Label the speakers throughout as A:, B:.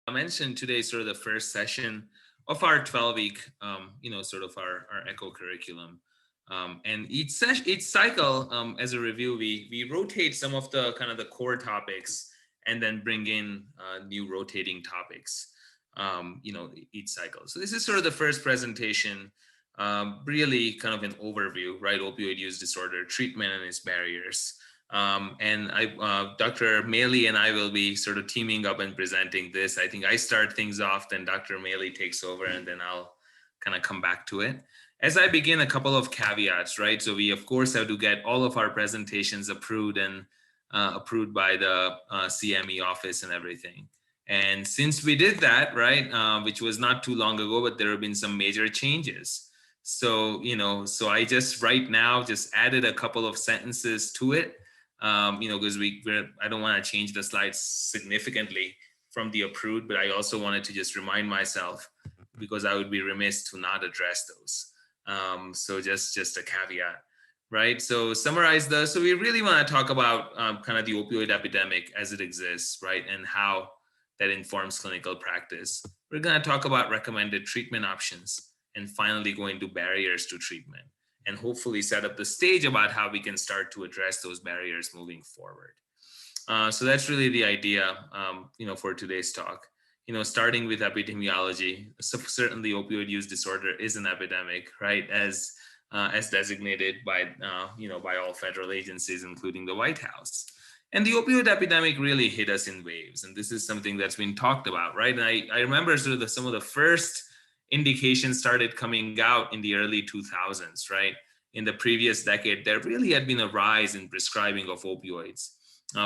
A: mentioned today, sort of the first session of our 12-week, sort of our ECHO curriculum. And each cycle, as a review, we rotate some of the kind of the core topics and then bring in new rotating topics, each cycle. So this is sort of the first presentation, really kind of an overview, right? Opioid use disorder, treatment and its barriers. And Dr. Maley and I will be sort of teaming up and presenting this. I think I start things off, then Dr. Maley takes over, and then I'll kind of come back to it. As I begin, a couple of caveats, right? So we, of course, have to get all of our presentations approved and approved by the CME office and everything. And since we did that, right, which was not too long ago, but there have been some major changes. So, so I just right now just added a couple of sentences to it. Because I don't want to change the slides significantly from the approved, but I also wanted to just remind myself, because I would be remiss to not address those. So just a caveat, right? So so we really want to talk about kind of the opioid epidemic as it exists, right? And how that informs clinical practice. We're going to talk about recommended treatment options and finally go into barriers to treatment, and hopefully set up the stage about how we can start to address those barriers moving forward. So that's really the idea, for today's talk. Starting with epidemiology, so certainly opioid use disorder is an epidemic, right? As designated by all federal agencies, including the White House. And the opioid epidemic really hit us in waves, and this is something that's been talked about, right? And I remember sort of some of the first indications started coming out in the early 2000s, right? In the previous decade, there really had been a rise in prescribing of opioids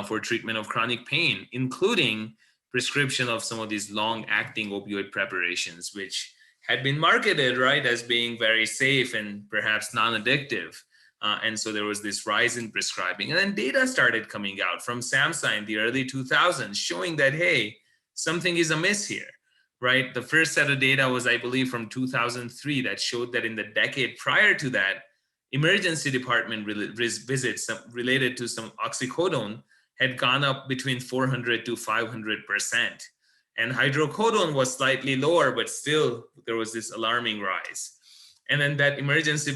A: for treatment of chronic pain, including prescription of some of these long-acting opioid preparations, which had been marketed, right, as being very safe and perhaps non-addictive. And so there was this rise in prescribing. And then data started coming out from SAMHSA in the early 2000s showing that, hey, something is amiss here. Right, the first set of data was, I believe, from 2003 that showed that in the decade prior to that, emergency department visits related to some oxycodone had gone up between 400 to 500%. And hydrocodone was slightly lower, but still there was this alarming rise. And then that emergency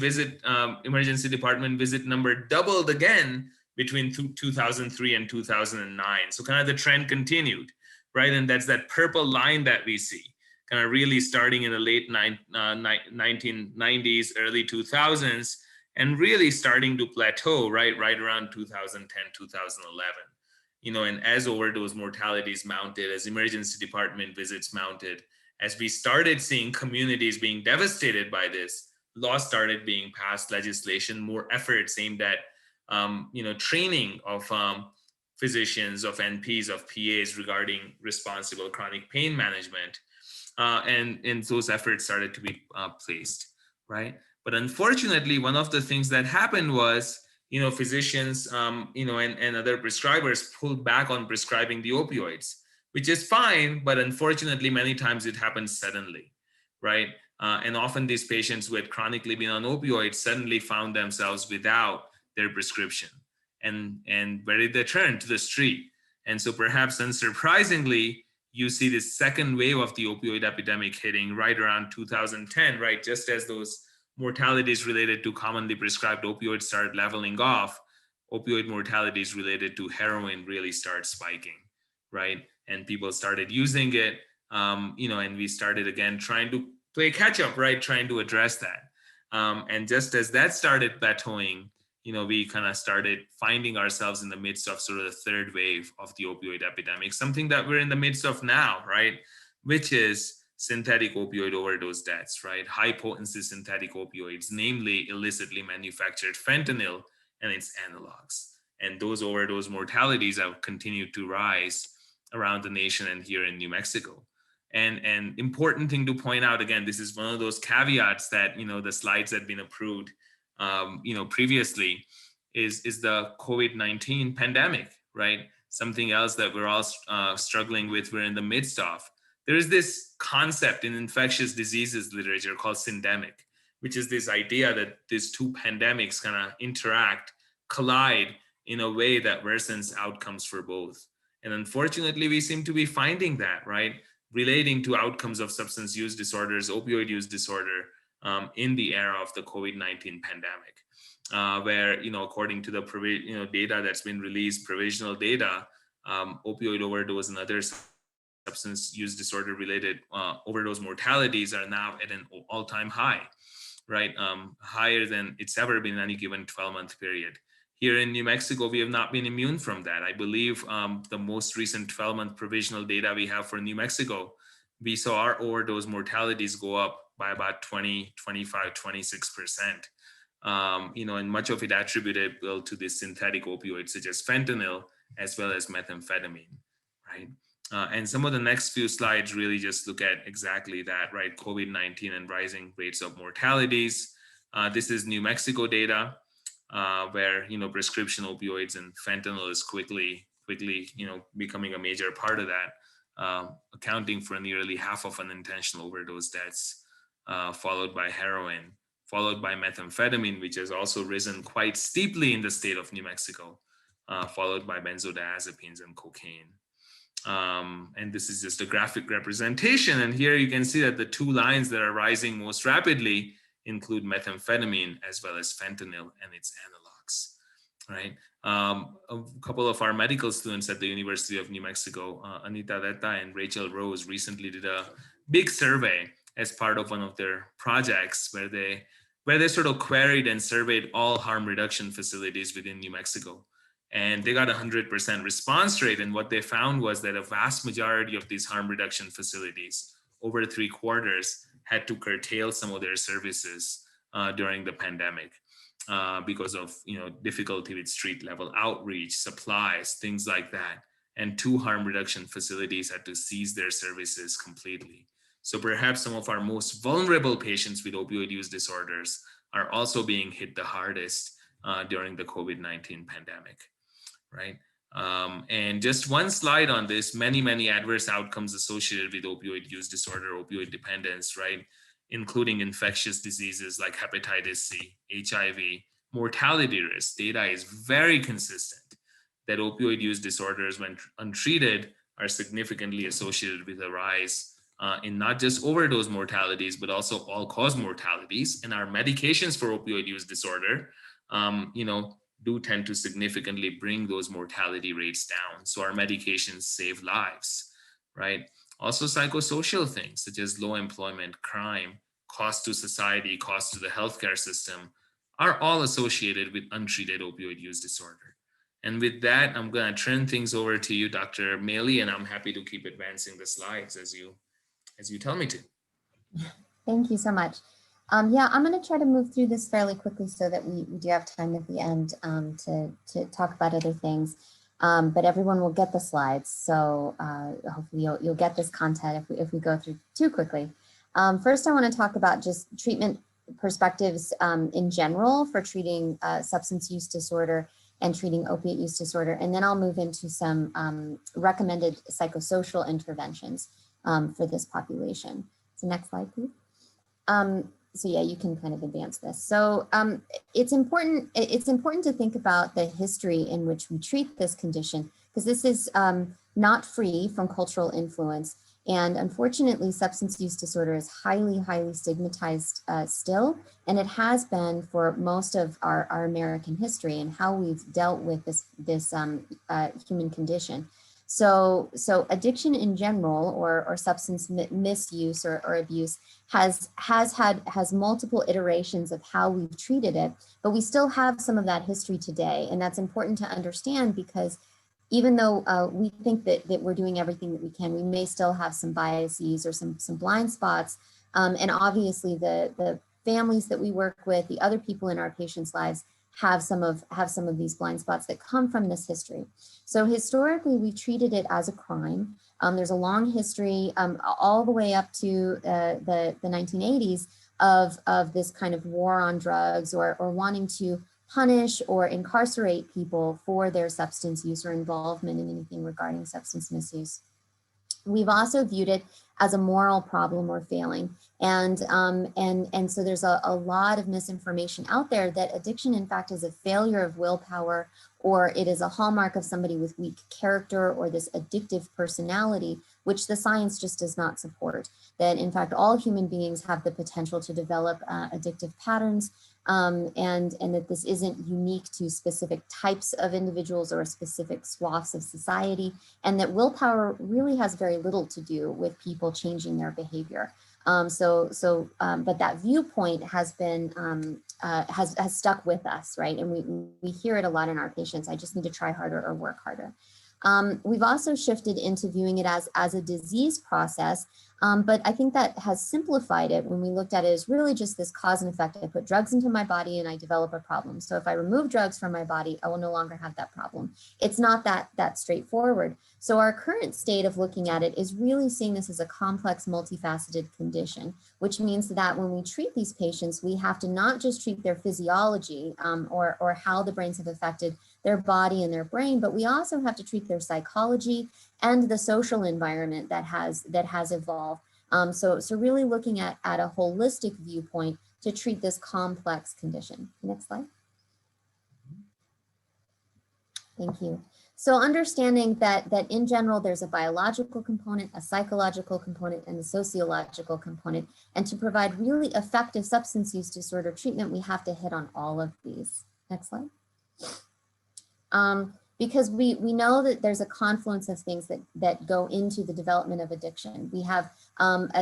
A: department visit number doubled again between 2003 and 2009. So kind of the trend continued. Right, and that's that purple line that we see, kind of really starting in the late 1990s, early 2000s, and really starting to plateau right around 2010, 2011. And as overdose mortalities mounted, as emergency department visits mounted, as we started seeing communities being devastated by this, laws started being passed, legislation, more efforts aimed at, training of physicians, of NPs, of PAs regarding responsible chronic pain management. And those efforts started to be placed, right? But unfortunately, one of the things that happened was, physicians, and other prescribers pulled back on prescribing the opioids, which is fine, but unfortunately, many times it happens suddenly, right? And often these patients who had chronically been on opioids suddenly found themselves without their prescription. And where did they turn? To the street. And so perhaps unsurprisingly, you see this second wave of the opioid epidemic hitting right around 2010, right? Just as those mortalities related to commonly prescribed opioids started leveling off, opioid mortalities related to heroin really start spiking, right? And people started using it, and we started again trying to play catch up, right? Trying to address that. And just as that started plateauing, we kind of started finding ourselves in the midst of sort of the third wave of the opioid epidemic, something that we're in the midst of now, right? Which is synthetic opioid overdose deaths, right? High potency synthetic opioids, namely illicitly manufactured fentanyl and its analogs. And those overdose mortalities have continued to rise around the nation and here in New Mexico. And important thing to point out, again, this is one of those caveats that, the slides had been approved previously, is the COVID-19 pandemic, right? Something else that we're all struggling with, we're in the midst of. There is this concept in infectious diseases literature called syndemic, which is this idea that these two pandemics kind of interact, collide in a way that worsens outcomes for both. And unfortunately, we seem to be finding that, right? relating to outcomes of substance use disorders, opioid use disorder in the era of the COVID-19 pandemic, where, according to the data that's been released, provisional data, opioid overdose and other substance use disorder related overdose mortalities are now at an all-time high, right? Higher than it's ever been in any given 12-month period. Here in New Mexico, we have not been immune from that. I believe the most recent 12-month provisional data we have for New Mexico, we saw our overdose mortalities go up by about 20, 25, 26%. And much of it attributable to the synthetic opioids such as fentanyl as well as methamphetamine, right? And some of the next few slides really just look at exactly that, right? COVID-19 and rising rates of mortalities. This is New Mexico data, where prescription opioids and fentanyl is quickly becoming a major part of that, accounting for nearly half of unintentional overdose deaths, followed by heroin, followed by methamphetamine, which has also risen quite steeply in the state of New Mexico, followed by benzodiazepines and cocaine. And this is just a graphic representation. And here you can see that the two lines that are rising most rapidly include methamphetamine as well as fentanyl and its analogs, right? A couple of our medical students at the University of New Mexico, Anita Detta and Rachel Rose, recently did a big survey as part of one of their projects where they sort of queried and surveyed all harm reduction facilities within New Mexico. And they got 100% response rate. And what they found was that a vast majority of these harm reduction facilities, over 3/4, had to curtail some of their services during the pandemic because of difficulty with street level outreach, supplies, things like that. And 2 harm reduction facilities had to cease their services completely. So perhaps some of our most vulnerable patients with opioid use disorders are also being hit the hardest during the COVID-19 pandemic, right? And just one slide on this, many adverse outcomes associated with opioid use disorder, opioid dependence, right? Including infectious diseases like hepatitis C, HIV, mortality risk. Data is very consistent that opioid use disorders, when untreated, are significantly associated with a rise in not just overdose mortalities, but also all-cause mortalities. And our medications for opioid use disorder, do tend to significantly bring those mortality rates down. So our medications save lives, right? Also psychosocial things such as low employment, crime, cost to society, cost to the healthcare system are all associated with untreated opioid use disorder. And with that, I'm gonna turn things over to you, Dr. Maley, and I'm happy to keep advancing the slides as you tell me to.
B: Thank you so much. Yeah, I'm going to try to move through this fairly quickly so that we do have time at the end to talk about other things. But everyone will get the slides, so hopefully you'll get this content if we go through too quickly. First, I want to talk about just treatment perspectives in general for treating substance use disorder and treating opiate use disorder, and then I'll move into some recommended psychosocial interventions for this population. So next slide, please. So yeah, you can kind of advance this. So it's important to think about the history in which we treat this condition, because this is not free from cultural influence. And unfortunately, substance use disorder is highly stigmatized still, and it has been for most of our American history and how we've dealt with this human condition. So addiction in general, or substance misuse or abuse has multiple iterations of how we've treated it, but we still have some of that history today. And that's important to understand, because even though we think that we're doing everything that we can, we may still have some biases or some blind spots. And obviously the families that we work with, the other people in our patients' lives, have some of these blind spots that come from this history. So historically, we treated it as a crime. There's a long history all the way up to the 1980s of this kind of war on drugs, or wanting to punish or incarcerate people for their substance use or involvement in anything regarding substance misuse. We've also viewed it as a moral problem or failing. And so there's a lot of misinformation out there that addiction, in fact, is a failure of willpower, or it is a hallmark of somebody with weak character or this addictive personality, which the science just does not support. That in fact, all human beings have the potential to develop addictive patterns, and that this isn't unique to specific types of individuals or specific swaths of society, and that willpower really has very little to do with people changing their behavior. But that viewpoint has been, has stuck with us, right? And we hear it a lot in our patients. I just need to try harder or work harder. We've also shifted into viewing it as a disease process, but I think that has simplified it when we looked at it as really just this cause and effect. I put drugs into my body and I develop a problem. So if I remove drugs from my body, I will no longer have that problem. It's not that straightforward. So our current state of looking at it is really seeing this as a complex, multifaceted condition, which means that when we treat these patients, we have to not just treat their physiology or how the brains have affected their body and their brain, but we also have to treat their psychology and the social environment that has evolved. So really looking at a holistic viewpoint to treat this complex condition. Next slide. Thank you. So understanding that in general, there's a biological component, a psychological component, and a sociological component. And to provide really effective substance use disorder treatment, we have to hit on all of these. Next slide. Because we know that there's a confluence of things that go into the development of addiction. We have,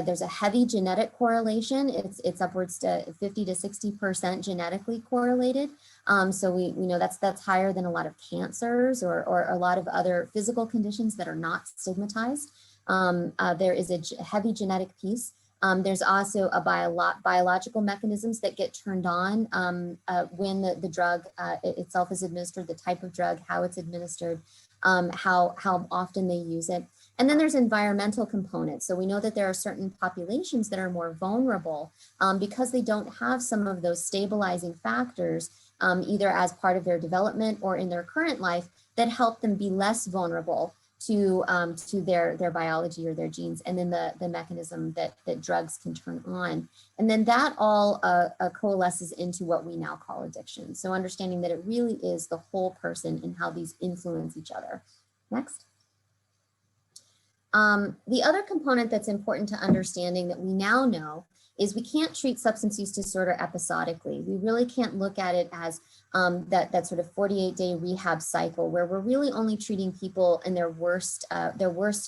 B: there's a heavy genetic correlation. It's upwards to 50 to 60% genetically correlated. So we know that's higher than a lot of cancers or a lot of other physical conditions that are not stigmatized. There is a heavy genetic piece. There's also a biological mechanisms that get turned on when the drug itself is administered, the type of drug, how it's administered, how often they use it. And then there's environmental components. So we know that there are certain populations that are more vulnerable because they don't have some of those stabilizing factors, either as part of their development or in their current life, that help them be less vulnerable to their biology or their genes, and then the mechanism that drugs can turn on. And then that all coalesces into what we now call addiction. So understanding that it really is the whole person and how these influence each other. Next. The other component that's important to understanding that we now know is we can't treat substance use disorder episodically. We really can't look at it as that sort of 48-day rehab cycle where we're really only treating people in their worst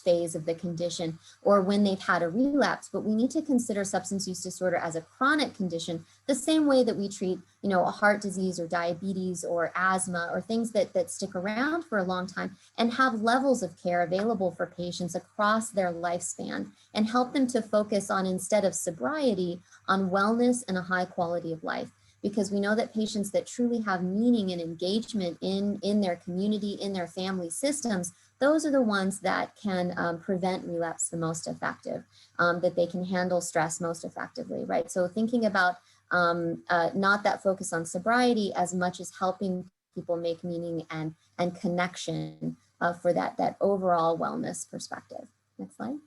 B: phase of the condition or when they've had a relapse. But we need to consider substance use disorder as a chronic condition, the same way that we treat, a heart disease or diabetes or asthma or things that stick around for a long time, and have levels of care available for patients across their lifespan and help them to focus on, instead of sobriety, on wellness and a high quality of life. Because we know that patients that truly have meaning and engagement in their community, in their family systems, those are the ones that can prevent relapse the most effective, that they can handle stress most effectively, right? So thinking about not that focus on sobriety as much as helping people make meaning and connection for that overall wellness perspective. Next slide.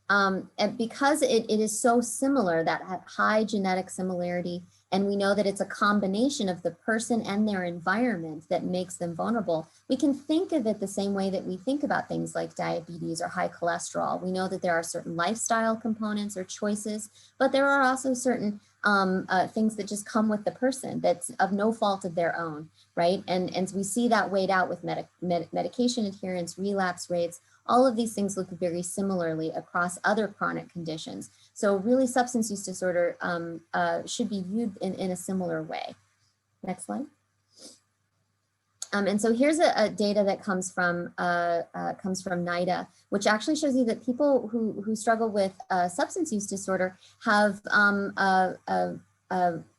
B: And because it is so similar, that high genetic similarity, and we know that it's a combination of the person and their environment that makes them vulnerable, we can think of it the same way that we think about things like diabetes or high cholesterol. We know that there are certain lifestyle components or choices, but there are also certain things that just come with the person that's of no fault of their own, right? And we see that weighed out with medication adherence, relapse rates. All of these things look very similarly across other chronic conditions. So really substance use disorder should be viewed in a similar way. Next slide. And so here's a data that comes from NIDA, which actually shows you that people who struggle with substance use disorder have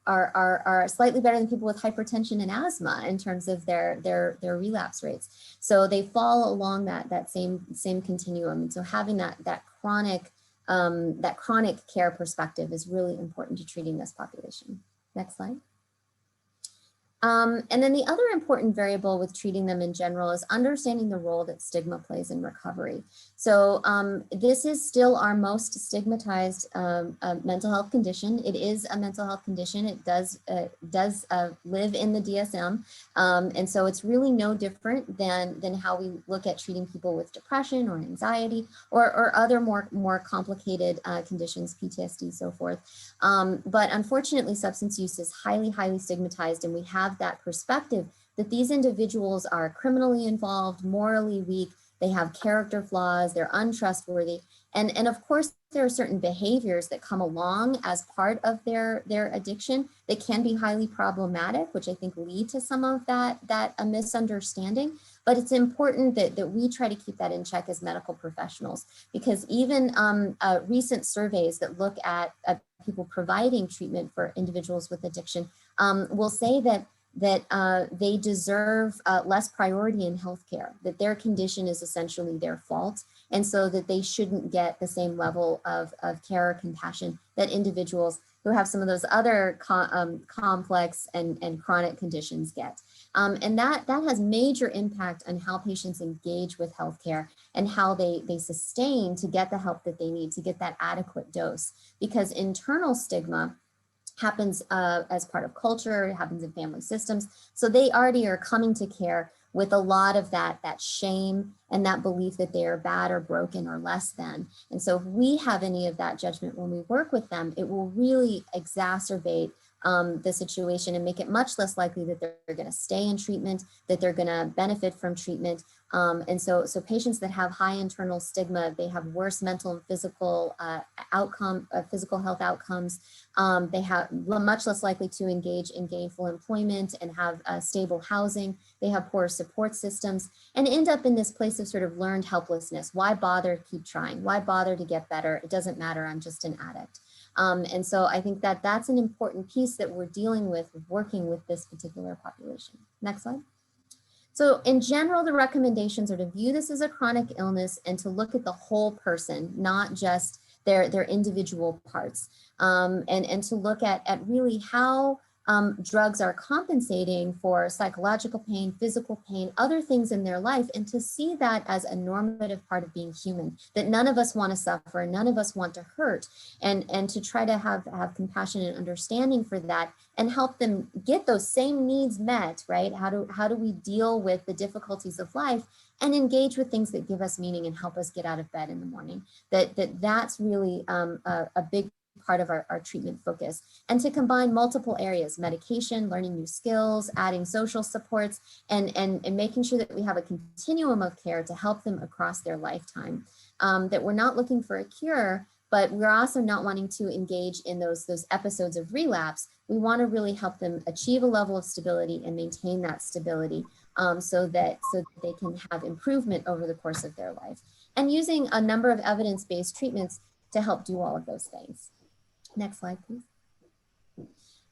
B: are slightly better than people with hypertension and asthma in terms of their relapse rates. So they fall along that same continuum. And so having that chronic care perspective is really important to treating this population. Next slide. And then the other important variable with treating them in general is understanding the role that stigma plays in recovery. So this is still our most stigmatized mental health condition. It is a mental health condition. It does live in the DSM. And so it's really no different than how we look at treating people with depression or anxiety or other more complicated conditions, PTSD, so forth. But unfortunately, substance use is highly stigmatized, and we have that perspective that these individuals are criminally involved, morally weak, they have character flaws, they're untrustworthy. And of course, there are certain behaviors that come along as part of their addiction that can be highly problematic, which I think lead to some of that a misunderstanding. But it's important that we try to keep that in check as medical professionals, because even recent surveys that look at people providing treatment for individuals with addiction will say that they deserve less priority in healthcare, that their condition is essentially their fault, and so that they shouldn't get the same level of care or compassion that individuals who have some of those other complex and chronic conditions get. And that has major impact on how patients engage with healthcare and how they sustain to get the help that they need to get that adequate dose, because internal stigma happens as part of culture, it happens in family systems. So they already are coming to care with a lot of that shame and that belief that they are bad or broken or less than. And so if we have any of that judgment when we work with them, it will really exacerbate the situation and make it much less likely that they're going to stay in treatment, that they're going to benefit from treatment. And so patients that have high internal stigma, they have worse mental and physical physical health outcomes. They have much less likely to engage in gainful employment and have stable housing. They have poor support systems and end up in this place of sort of learned helplessness. Why bother to keep trying? Why bother to get better? It doesn't matter. I'm just an addict. And so I think that that's an important piece that we're dealing with working with this particular population. Next slide. So in general, the recommendations are to view this as a chronic illness and to look at the whole person, not just their individual parts, and to look at really how drugs are compensating for psychological pain, physical pain, other things in their life, and to see that as a normative part of being human, that none of us want to suffer, none of us want to hurt, and to try to have compassion and understanding for that and help them get those same needs met, right? How do we deal with the difficulties of life and engage with things that give us meaning and help us get out of bed in the morning? That's really a big part of our treatment focus, and to combine multiple areas: medication, learning new skills, adding social supports, and making sure that we have a continuum of care to help them across their lifetime. That we're not looking for a cure, but we're also not wanting to engage in those episodes of relapse. We want to really help them achieve a level of stability and maintain that stability so that they can have improvement over the course of their life, and using a number of evidence-based treatments to help do all of those things. Next slide, please.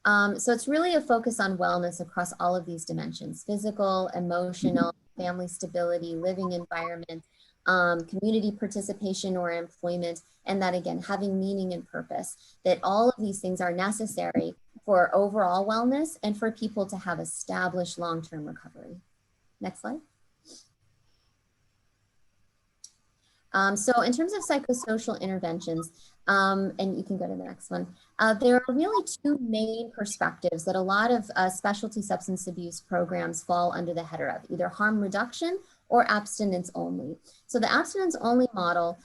B: So it's really a focus on wellness across all of these dimensions: physical, emotional, family stability, living environment, community participation or employment, and that again, having meaning and purpose, that all of these things are necessary for overall wellness and for people to have established long-term recovery. Next slide. So in terms of psychosocial interventions, and you can go to the next one, there are really two main perspectives that a lot of specialty substance abuse programs fall under the header of: either harm reduction or abstinence only. So the abstinence only model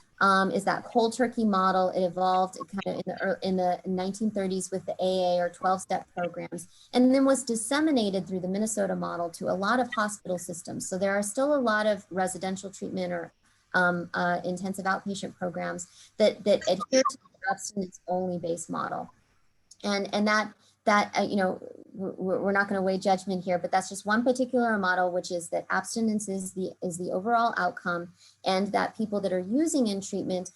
B: is that cold turkey model. It evolved kind of in the 1930s with the AA or 12-step programs, and then was disseminated through the Minnesota model to a lot of hospital systems. So there are still a lot of residential treatment or intensive outpatient programs that adhere to the abstinence only based model. And that you know, we're not going to weigh judgment here, but that's just one particular model, which is that abstinence is the overall outcome, and that people that are using in treatment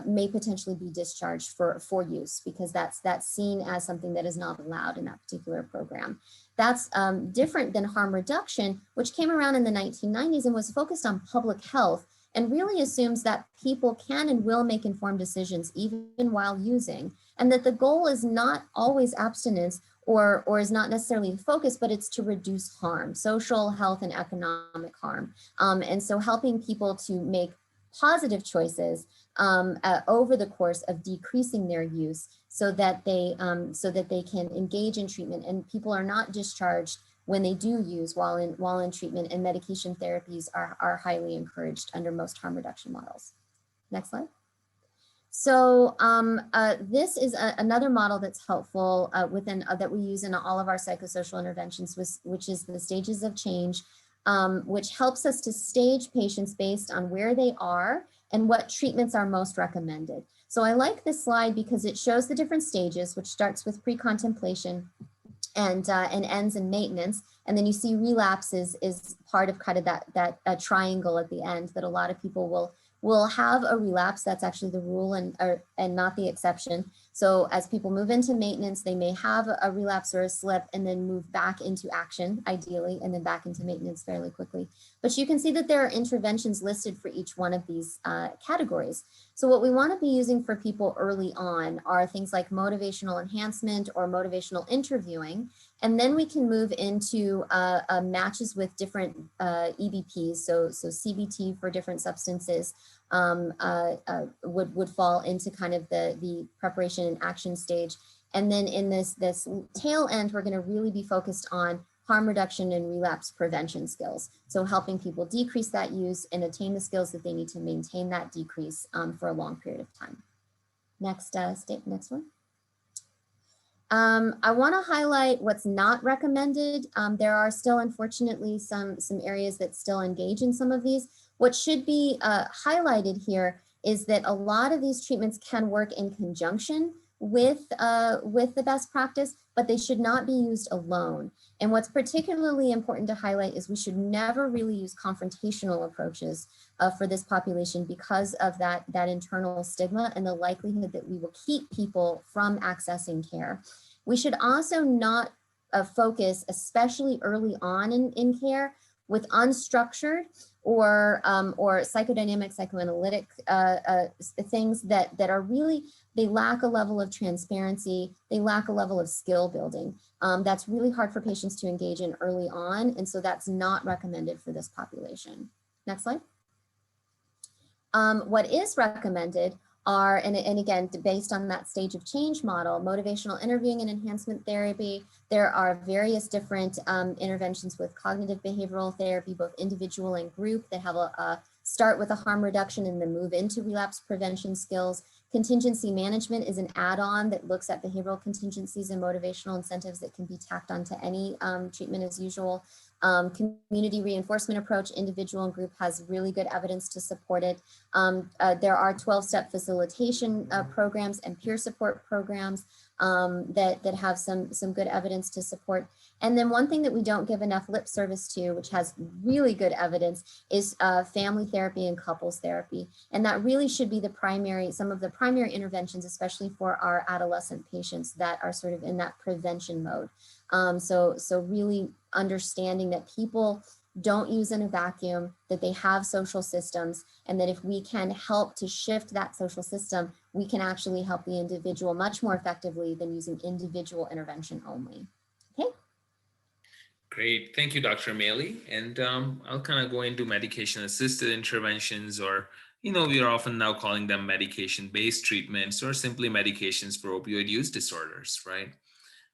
B: may potentially be discharged for use, because that's seen as something that is not allowed in that particular program. That's different than harm reduction, which came around in the 1990s and was focused on public health, and really assumes that people can and will make informed decisions even while using, and that the goal is not always abstinence or is not necessarily the focus, but it's to reduce harm, social, health, and economic harm. And so helping people to make positive choices over the course of decreasing their use so that they can engage in treatment, and people are not discharged when they do use while in treatment, and medication therapies are highly encouraged under most harm reduction models. Next slide. So this is another model that's helpful that we use in all of our psychosocial interventions, which is the stages of change, which helps us to stage patients based on where they are and what treatments are most recommended. So I like this slide because it shows the different stages, which starts with pre-contemplation and ends in maintenance. And then you see relapse is part of kind of that triangle at the end, that a lot of people will have a relapse. That's actually the rule and not the exception. So as people move into maintenance, they may have a relapse or a slip and then move back into action, ideally, and then back into maintenance fairly quickly. But you can see that there are interventions listed for each one of these categories. So what we want to be using for people early on are things like motivational enhancement or motivational interviewing. And then we can move into matches with different EBPs. So CBT for different substances would fall into kind of the preparation and action stage. And then in this tail end, we're going to really be focused on harm reduction and relapse prevention skills. So helping people decrease that use and attain the skills that they need to maintain that decrease for a long period of time. Next one. I want to highlight what's not recommended. There are still, unfortunately, some areas that still engage in some of these. What should be highlighted here is that a lot of these treatments can work in conjunction with the best practice, but they should not be used alone. And what's particularly important to highlight is we should never really use confrontational approaches for this population because of that internal stigma and the likelihood that we will keep people from accessing care. We should also not focus, especially early on in care, with unstructured or psychodynamic, psychoanalytic things that are really, they lack a level of transparency, they lack a level of skill building. That's really hard for patients to engage in early on, and so that's not recommended for this population. Next slide. What is recommended are, and again, based on that stage of change model, motivational interviewing and enhancement therapy. There are various different interventions with cognitive behavioral therapy, both individual and group, that have a start with a harm reduction and then move into relapse prevention skills. Contingency management is an add-on that looks at behavioral contingencies and motivational incentives that can be tacked onto any treatment as usual. Community reinforcement approach, individual and group, has really good evidence to support it. There are 12-step facilitation programs and peer support programs that have some good evidence to support. And then one thing that we don't give enough lip service to, which has really good evidence, is family therapy and couples therapy. And that really should be some of the primary interventions, especially for our adolescent patients that are sort of in that prevention mode. So really understanding that people don't use in a vacuum, that they have social systems, and that if we can help to shift that social system, we can actually help the individual much more effectively than using individual intervention only. Okay.
A: Great, thank you, Dr. Maley. And I'll kind of go into medication-assisted interventions, or, we are often now calling them medication-based treatments, or simply medications for opioid use disorders, right?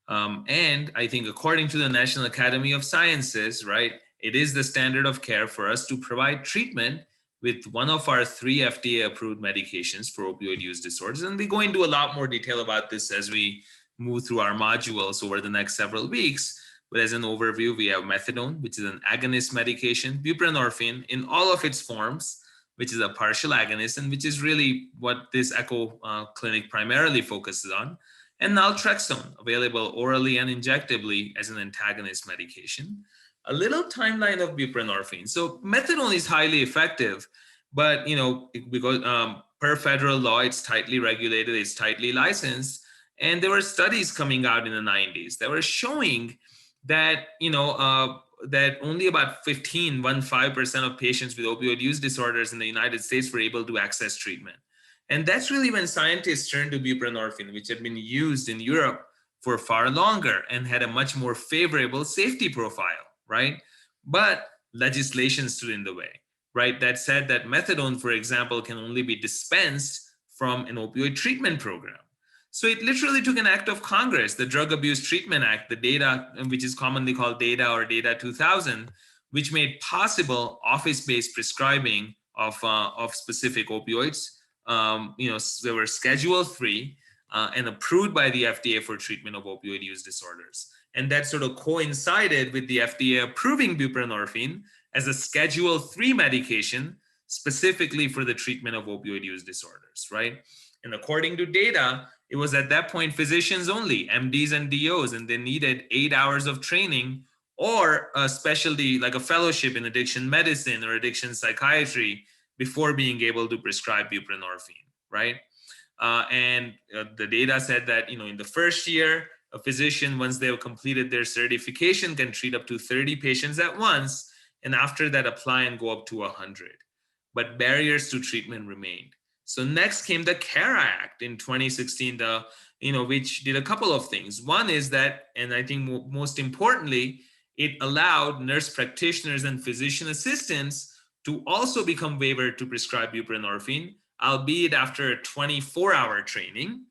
A: And I think according to the National Academy of Sciences, right, it is the standard of care for us to provide treatment with one of our 3 FDA-approved medications for opioid use disorders. And we go into a lot more detail about this as we move through our modules over the next several weeks. But as an overview, we have methadone, which is an agonist medication, buprenorphine in all of its forms, which is a partial agonist, and which is really what this echo clinic primarily focuses on. And naltrexone, available orally and injectably as an antagonist medication. A little timeline of buprenorphine. So methadone is highly effective, but because per federal law, it's tightly regulated, it's tightly licensed. And there were studies coming out in the 90s that were showing that that only about 15% of patients with opioid use disorders in the United States were able to access treatment. And that's really when scientists turned to buprenorphine, which had been used in Europe for far longer and had a much more favorable safety profile, right? But legislation stood in the way, right? That said that methadone, for example, can only be dispensed from an opioid treatment program. So it literally took an act of Congress, the Drug Abuse Treatment Act, the DATA, which is commonly called DATA or DATA 2000, which made possible office-based prescribing of specific opioids. They were Schedule 3 and approved by the FDA for treatment of opioid use disorders. And that sort of coincided with the FDA approving buprenorphine as a Schedule 3 medication specifically for the treatment of opioid use disorders, right? And according to data, it was at that point physicians only, MDs and DOs, and they needed 8 hours of training or a specialty like a fellowship in addiction medicine or addiction psychiatry before being able to prescribe buprenorphine, right? The data said that, in the first year, a physician, once they've completed their certification, can treat up to 30 patients at once, and after that apply and go up to 100. But barriers to treatment remained. So next came the CARA Act in 2016, which did a couple of things. One is that, and I think most importantly, it allowed nurse practitioners and physician assistants to also become waiver to prescribe buprenorphine, albeit after a 24-hour training.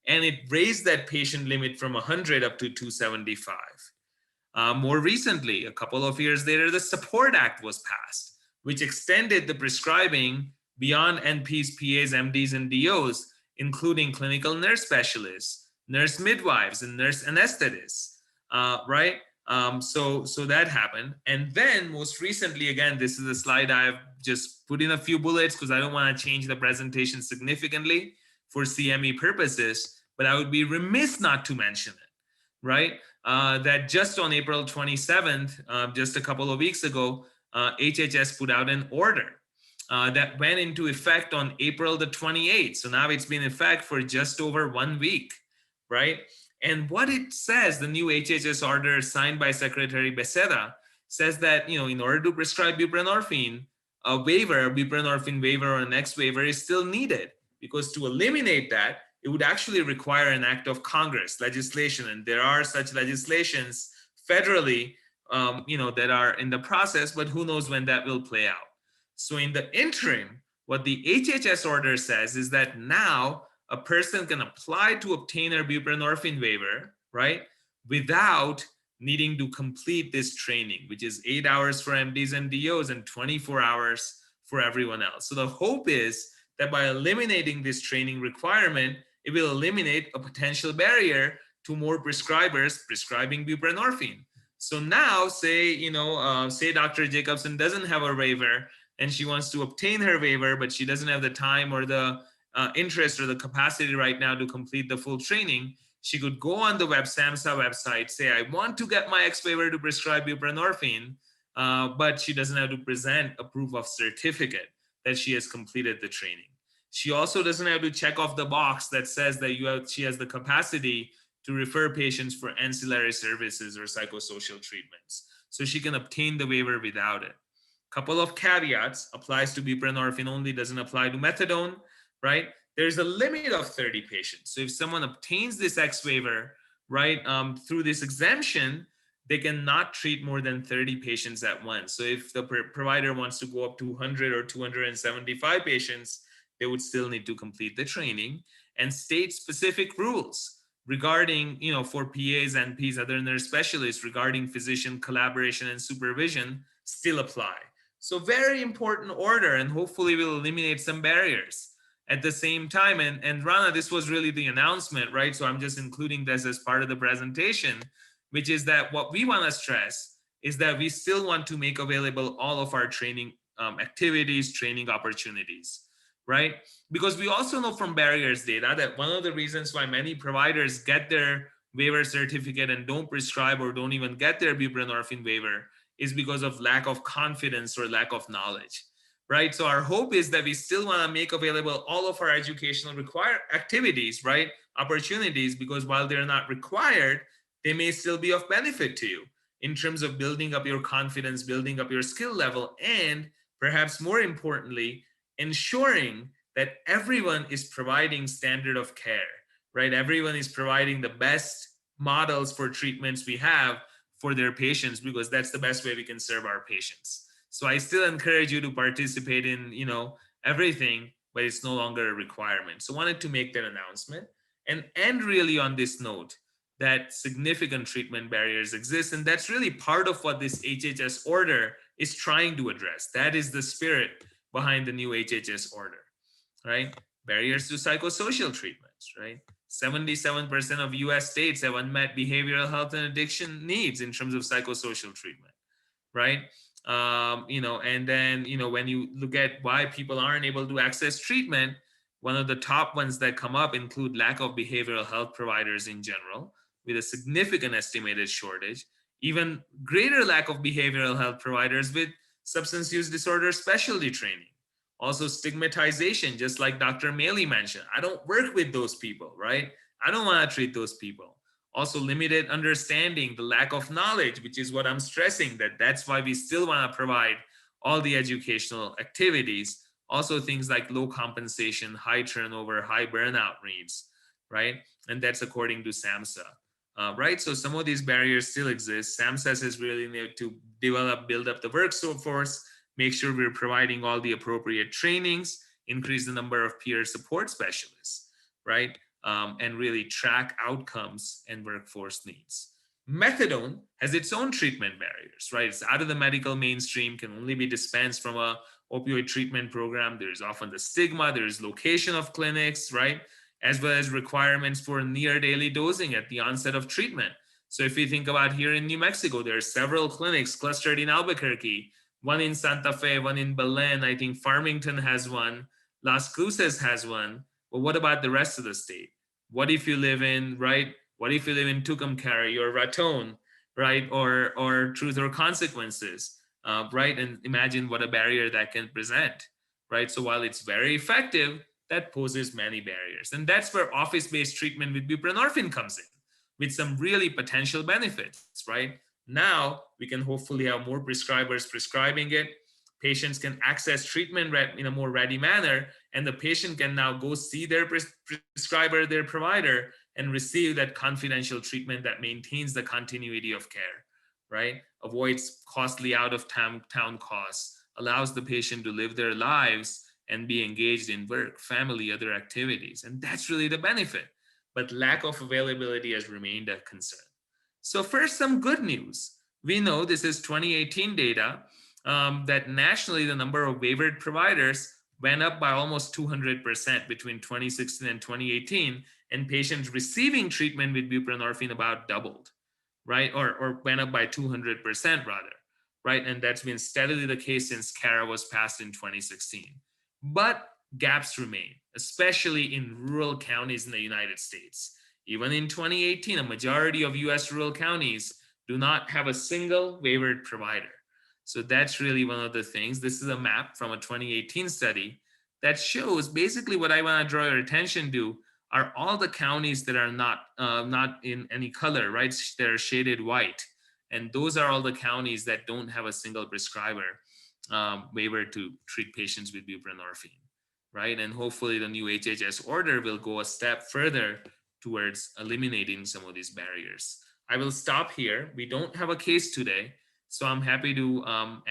A: And it raised that patient limit from 100 up to 275. More recently, a couple of years later, the Support Act was passed, which extended the prescribing beyond NPs, PAs, MDs, and DOs, including clinical nurse specialists, nurse midwives, and nurse anesthetists, right? So that happened. And then most recently, again, this is a slide I've just put in a few bullets because I don't want to change the presentation significantly for CME purposes, but I would be remiss not to mention it, right? That just on April 27th, just a couple of weeks ago, HHS put out an order that went into effect on April the 28th. So now it's been in effect for just over 1 week, right? And what it says, the new HHS order signed by Secretary Becerra, says that, in order to prescribe buprenorphine, a waiver, buprenorphine waiver or an X waiver is still needed, because to eliminate that, it would actually require an act of Congress, legislation. And there are such legislations federally, that are in the process, but who knows when that will play out. So in the interim, what the HHS order says is that now a person can apply to obtain a buprenorphine waiver, right, without needing to complete this training, which is 8 hours for MDs and DOs and 24 hours for everyone else. So the hope is that by eliminating this training requirement, it will eliminate a potential barrier to more prescribers prescribing buprenorphine. So now say Dr. Jacobson doesn't have a waiver and she wants to obtain her waiver, but she doesn't have the time or the interest or the capacity right now to complete the full training. She could go on the SAMHSA website, say, I want to get my X waiver to prescribe buprenorphine, but she doesn't have to present a proof of certificate that she has completed the training. She also doesn't have to check off the box that says that she has the capacity to refer patients for ancillary services or psychosocial treatments. So she can obtain the waiver without it. Couple of caveats: applies to buprenorphine only, doesn't apply to methadone, right? There's a limit of 30 patients. So if someone obtains this X waiver, right, through this exemption, they cannot treat more than 30 patients at once. So if the provider wants to go up to 100 or 275 patients, they would still need to complete the training. And state-specific rules regarding, for PAs, NPs, other nurse specialists regarding physician collaboration and supervision still apply. So very important order, and hopefully will eliminate some barriers. At the same time, and Rana, this was really the announcement, right? So I'm just including this as part of the presentation, which is that what we want to stress is that we still want to make available all of our training activities, training opportunities, right? Because we also know from barriers data that one of the reasons why many providers get their waiver certificate and don't prescribe or don't even get their buprenorphine waiver is because of lack of confidence or lack of knowledge, right? So our hope is that we still want to make available all of our educational activities, right? Opportunities, because while they're not required, they may still be of benefit to you in terms of building up your confidence, building up your skill level, and perhaps more importantly, ensuring that everyone is providing standard of care, right? Everyone is providing the best models for treatments we have for their patients, because that's the best way we can serve our patients. So I still encourage you to participate in, everything, but it's no longer a requirement. So wanted to make that announcement and end really on this note that significant treatment barriers exist. And that's really part of what this HHS order is trying to address. That is the spirit behind the new HHS order, right? Barriers to psychosocial treatments, right? 77% of US states have unmet behavioral health and addiction needs in terms of psychosocial treatment, right? And then, when you look at why people aren't able to access treatment, one of the top ones that come up include lack of behavioral health providers in general, with a significant estimated shortage, even greater lack of behavioral health providers with substance use disorder specialty training. Also, stigmatization, just like Dr. Maley mentioned. I don't work with those people, right? I don't want to treat those people. Also, limited understanding, the lack of knowledge, which is what I'm stressing, that's why we still want to provide all the educational activities. Also, things like low compensation, high turnover, high burnout needs, right? And that's according to SAMHSA. Right, so some of these barriers still exist. SAMHSA is really need to build up the workforce, make sure we're providing all the appropriate trainings, increase the number of peer support specialists, right? And really track outcomes and workforce needs. Methadone has its own treatment barriers, right? It's out of the medical mainstream, can only be dispensed from a opioid treatment program. There's often the stigma, there's location of clinics, right? As well as requirements for near daily dosing at the onset of treatment. So if you think about here in New Mexico, there are several clinics clustered in Albuquerque, one in Santa Fe, one in Belen. I think Farmington has one. Las Cruces has one. But what about the rest of the state? What if you live in, right? What if you live in Tucumcari or Raton, right? Or Truth or Consequences, right? And imagine what a barrier that can present, right? So while it's very effective, that poses many barriers. And that's where office-based treatment with buprenorphine comes in, with some really potential benefits, right? Now we can hopefully have more prescribers prescribing it. Patients can access treatment in a more ready manner, and the patient can now go see their prescriber, their provider, and receive that confidential treatment that maintains the continuity of care, right? Avoids costly out-of-town costs, allows the patient to live their lives and be engaged in work, family, other activities. And that's really the benefit. But lack of availability has remained a concern. So first, some good news. We know this is 2018 data, that nationally the number of waivered providers went up by almost 200% between 2016 and 2018, and patients receiving treatment with buprenorphine about doubled, right? Or went up by 200% rather, right? And that's been steadily the case since CARA was passed in 2016. But gaps remain, especially in rural counties in the United States. Even in 2018, a majority of US rural counties do not have a single waivered provider. So that's really one of the things. This is a map from a 2018 study that shows basically what I want to draw your attention to are all the counties that are not in any color, right? They're shaded white. And those are all the counties that don't have a single prescriber waiver to treat patients with buprenorphine, right? And hopefully the new HHS order will go a step further towards eliminating some of these barriers. I will stop here. We don't have a case today, so I'm happy to